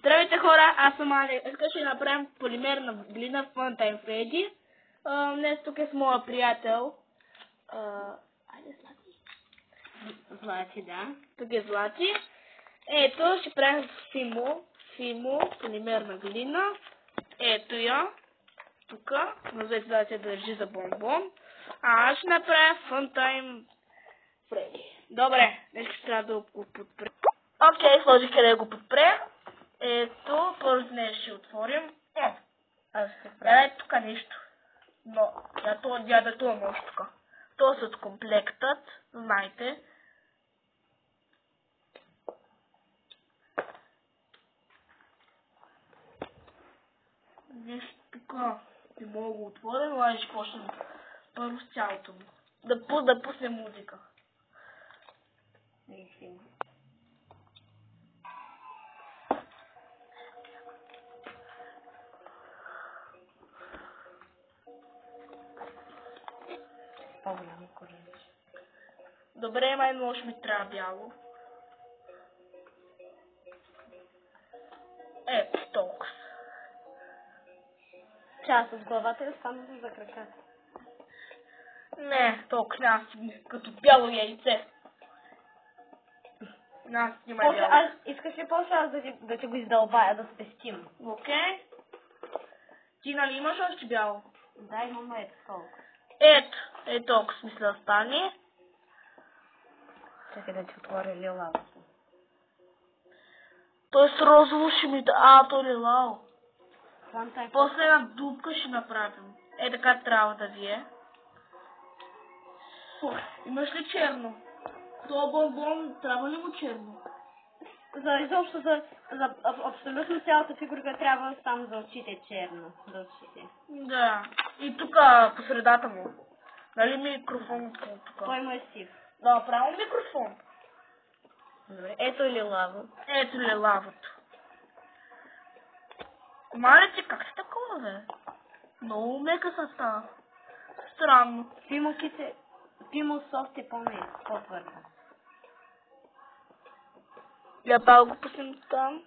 Здравейте хора, аз съм Аня. Днес ще направим полимерна глина в Funtime Freddy. Днес тук е с моя приятел. Злати, да. Тук е Злати. Ето, ще правим Фимо, полимерна глина. Ето я. Тук. Назовете Злати да държи за бомбон. А аз ще направя Funtime Freddy. Добре, днес ще трябва да го подпрем. Окей, сложих къде да го подпрем. Ето, първо днес ще отворим. Аз ще правя. Ето тук нещо. Но, това може тук. То са от комплектът, знаете. Нещо тук не мога да го отворя, но аз ще почнем първо с цялото му. Да пуснем музика. По-голямо коренче. Добре, май може ми трябва бяло. Ето толкова. Част от главата е само за краката. Не, толкова няма като бяло яйце. Няма снима бяло. Искаш ли после аз да ти го издълбая, да спестим? Окей. Ти нали имаш още бяло? Да, имам ето толкова. Ето толкова смисъл да стане. Чакай да ти отворя лилавото. Той с розово ще ми да... то лилаво. Funtime. После една дупка ще направим. Така трябва да ви е. Имаш ли черно? Това бомбон трябва ли му черно? Изобщо за абсолютно цялата фигурка трябва само за очите черно. За очите. Да. И тук по средата му. Нали микрофон тук? Той му е сив. Да, правилно микрофон. Добре. Ето е лилаво. Ето лилавото. Малете, как се такова, бе? Много мека са става. Странно. Пимо софт е по-твърда. Я пак го пуснем там.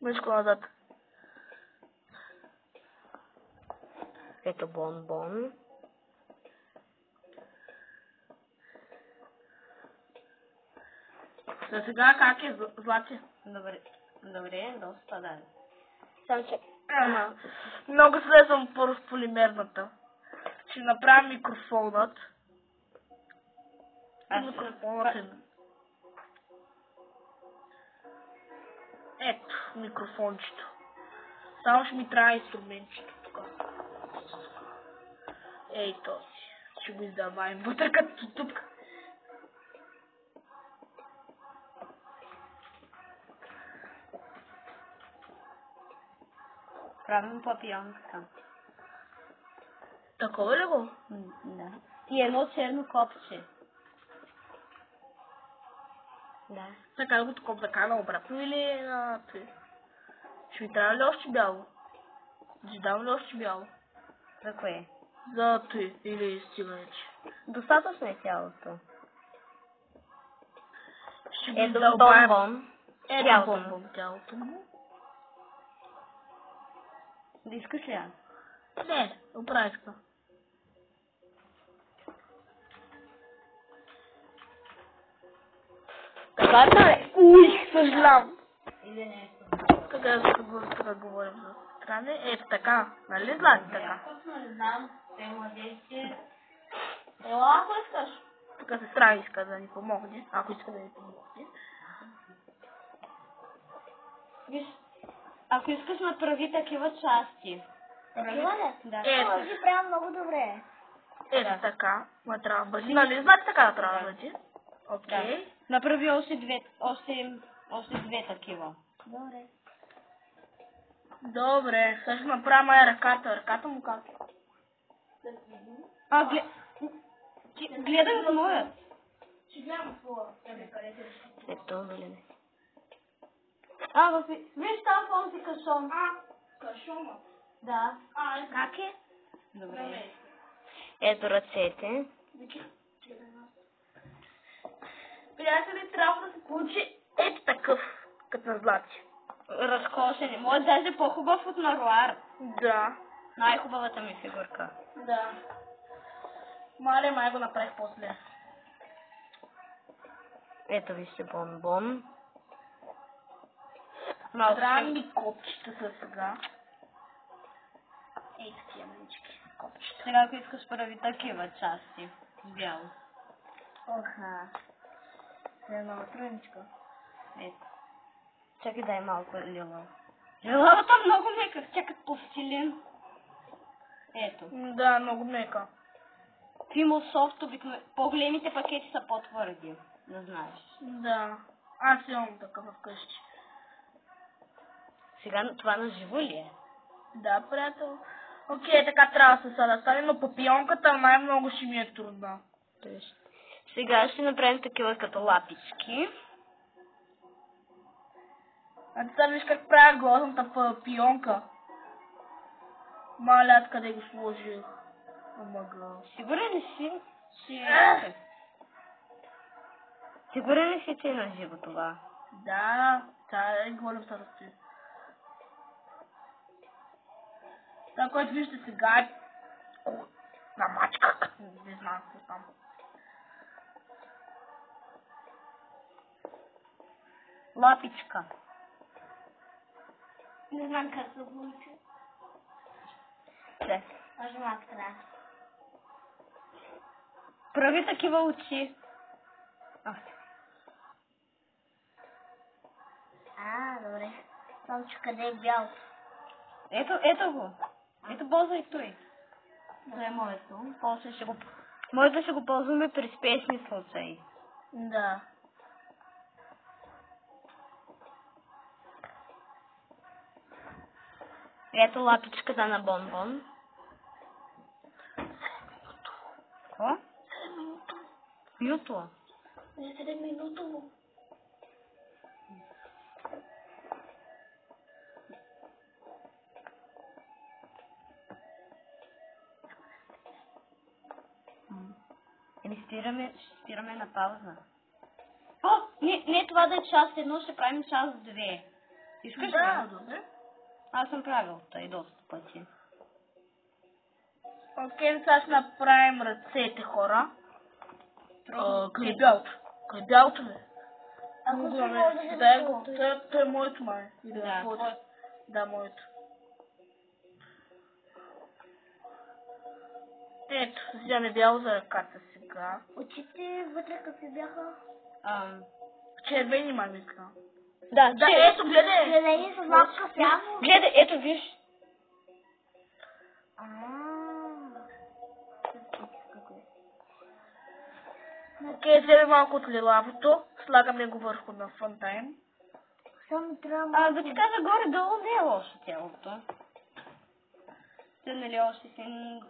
Мишко назад. Ето бонбон. За сега как е, Злати? Добре, доста да. Сам че. Много слезам първо в полимерната. Ще направя микрофонът. Микрофонът е. Ето, микрофончето. Само ще ми трябва инструментчето тук. Ей този. Ще го издаваем вътре като тук. Правим папионка. Такова ли го? Да. И едно черно копче. Да. Така го такова така наобратно или на той? Ще ми трябва ли още бяло? Ще дам ли още бяло? За кое? За той или стига вече. Достатъчно е цялото. Ще го Ето издълбаем. бомбон. Ето бомбон тялото му. Да искаш ли аз? Не, оправих това. Така да съжалявам. Или нещо. Къде да говорим за страни? Ето така, нали Злати така? Точно не знам, те младежи. Ела, ако искаш. Тук сестра иска да ни помогне, ако иска да ни помогне. Виж, ако искаш направи такива части. Такива ли? Да. Ето. Ти правя много добре. Ето така, ма трябва да бъде. Нали Злати така да трябва да бъде? Окей. Да. Направи още две такива. Добре. Добре, сега ще направя мая ръката. Ръката му как е? Гледай на моя. Ще гледам твоя. Ето, нали? Виж там този кашон. Кашома. Да. Как е? Добре. Ето ръцете. Приятели, трябва да се получи ето такъв, като на Злати. разкошен. Може даже по-хубав от Маруар. Да. Най-хубавата ми фигурка. Да. Мале, май го направих после. Ето вижте Бон-Бон. Странни копчета са сега. Ей, такива манички копчета. Сега ако искаш прави такива части. Бяло. Оха. Це е много трудничко. Ето. Чакай дай малко лила. Лилавата много мека, тя като пластилин. Ето. Да, много мека. Фимо софт обикновено. По-големите пакети са по-твърди. Не знаеш. Да. Аз имам такъв вкъщи. Сега това на живо ли е? Да, приятел. Окей, така трябва да стане, но папионката най-много ще ми е трудна. Сега ще направим такива като лапички. А ти сега виж как правя грозната папионка. Маля, аз къде го сложих? Омага. Сигурен ли си? Сигурен ли си, че е на живо това? Да, това е голям старости. Това, което виждате сега е на мачка, като не знам какво там. Лапичка. Не знам как да го уча. Че. Може малко трябва. Прави такива очи. Добре. Само че къде е бялото? Ето го. Ето ползвай той. Това е моето. После ще го... Моето ще го ползваме при спешни случаи. Да. Ето лапичката на Бон-Бон. Какво? 7 минути. Ютла. Не 7 минути. Спираме на пауза. Не това да е част 1, ще правим част 2. Искаш Да, ли? добре. Аз съм правил тъй доста пъти. Окей, сега ще направим ръцете, хора. Къде е бялото? Къде е бялото, бе? Ако Много си добре. мога да Дай го го. Това е моето, май. Да, твоето. Да, моето. Ето, вземем бяло за ръката сега. Очите вътре какви бяха? Червени, май мисля. Да, Да, ето, гледай. Зелени с малко кафяво. Гледай, ето виж. Окей, вземем малко от лилавото. Слагаме го върху на фонтайн. Само трябва Да ти кажа, горе-долу не е лошо тялото. Те нали още си...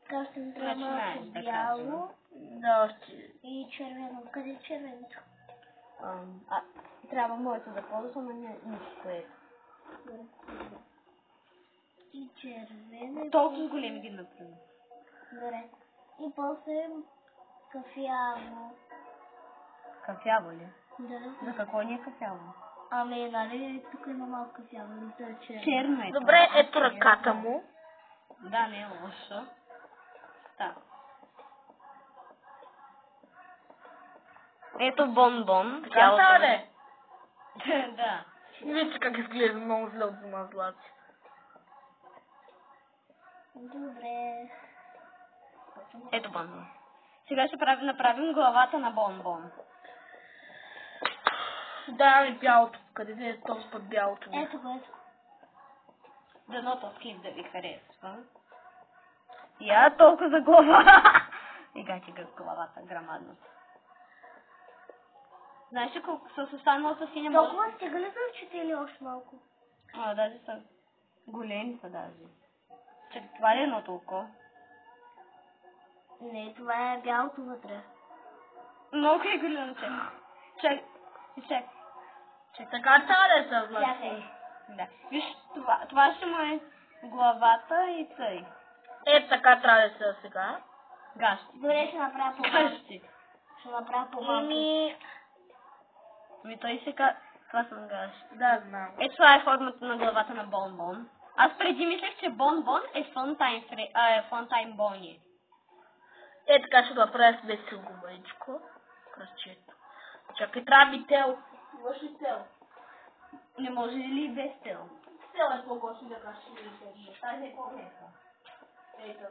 Така ще ми трябва Начинаеш малко да бяло Да, още. и червено. Къде е червеното? Трябва моето да ползвам, а не нищо е. И червено. Толкова големи ги направи. Добре. И после кафяво. Кафяво ли? Да. За какво ни е кафяво? Ами, нали, тук има малко кафяво, но то е червено. Черно е. Добре, ето ръката му. Да, не е лошо. Так. Ето Бон-Бон. Така става, де? Да. Вижте как изглежда много зле от замазлаци. Добре. Ето Бон-Бон. Сега ще направим главата на Бон-Бон. Дай ми бялото. Къде е този път бялото? Ето го, ето. Дано тоскив да ви харесва. Я толкова за глава. И гати главата грамадно. Знаеш ли колко с останалата синя може? Толкова стига ли за очите или още малко? Даже са големи са даже. Чак, това ли е едното око? Не, това е бялото вътре. Много е голямо, чак. Така трябва да е съгласен. Чакай. Да. Виж, това ще му е главата и тъй. Ето така трябва да е сега. Гащи. Добре, ще направя по-малко. Гащи. Ще направя по-малко. Той сега... Това съм гаш. Да, знам. Ето това е формата на главата на Бон-Бон. Аз преди мислех, че Бон-Бон е Фънтайн Бони. Е, така ще го направя с весело гуманичко. Кръстчето. Чакай, трябва ми тел. Имаш ли тел? Не може ли без тел? Тел е по-гоши да кажеш ли тел. Тази е по-лесно. Ето.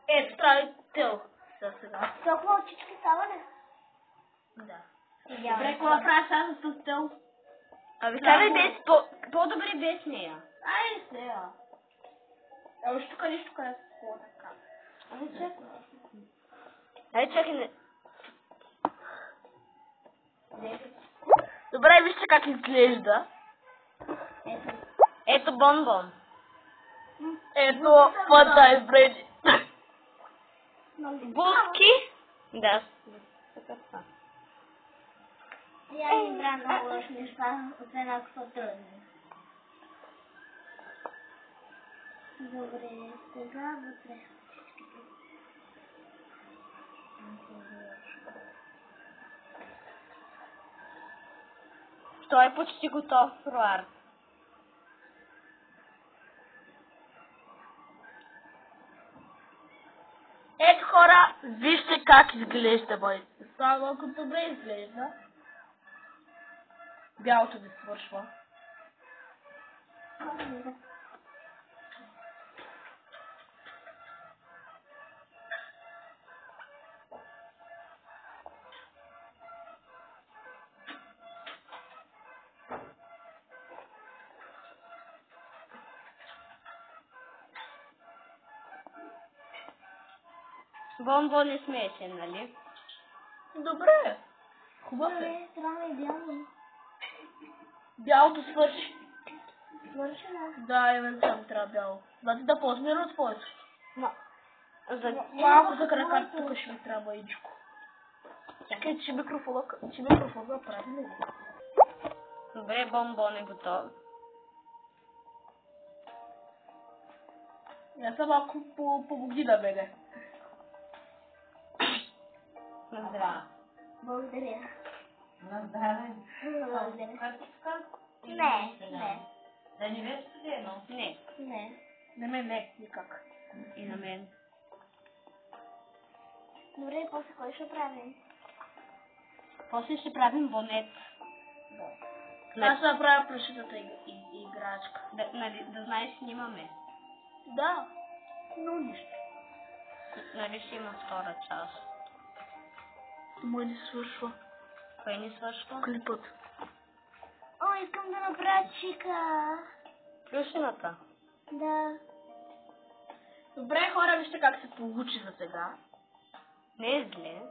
Ето, трябва и тел. Сега. Толкова очички става ли? Да. Добре, какво правиш аз с тел? Ами Ставай без по-добре без нея. Ай, сега. Ами тук нищо къде се хода така. Ами чакай. Ай, чакай, не. Добре, вижте как изглежда. Ето Бон-Бон. Ето, Фънтайн Бреди. Булки? Да. Я не игра много лоши неща, освен ако са трудни. Добре, сега вътре. Той е почти готов, Руар. Ето хора, вижте как изглежда, бой. Това малко добре изглежда. Бялото ви свършва. Бон-Бон е смешен, нали? Добре. Хубаво е. Добре, трябва и бяло. Бялото свърши. Свърши ли? Да, евентуално трябва бяло. Значи да ползваме от твоето. За... Малко за краката тук ще ми трябва ичко. Чакай, че микрофона прави ли? Добре, Бон-Бон е готов. Я съм малко помогни на мене. Здраве. Благодаря. Здраве. Благодаря. Не, не. Да не беше студено? Не. Не. На мен не, никак. И на мен. Добре, после кой ще прави? После ще правим бонет. Аз ще направя плюшетата играчка. Да знаеш, снимаме. Да, но нищо. Нали ще има втора част. Мой не свършва. Кой ни свършва? Клипът. О, искам да направя чика. Плюшената. Да. Добре, хора, вижте как се получи за сега. Не е зле.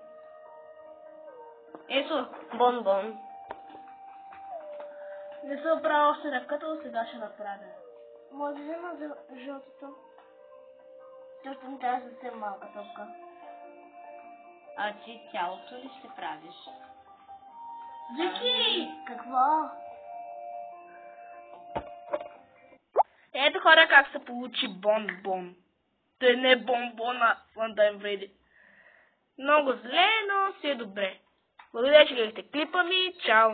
Ето, Бон-Бон. Не съм правила още ръката, но сега ще направя. Може да взема за жълтото. Защото ми трябва съвсем малка топка. А ти цялото ли ще правиш? Вики! Какво? Ето хора как се получи Бон-Бон. Той не е Бон-Бон на Фънтайн Бреди. Много зле, но си е добре. Благодаря, че гледахте клипа ми. Чао!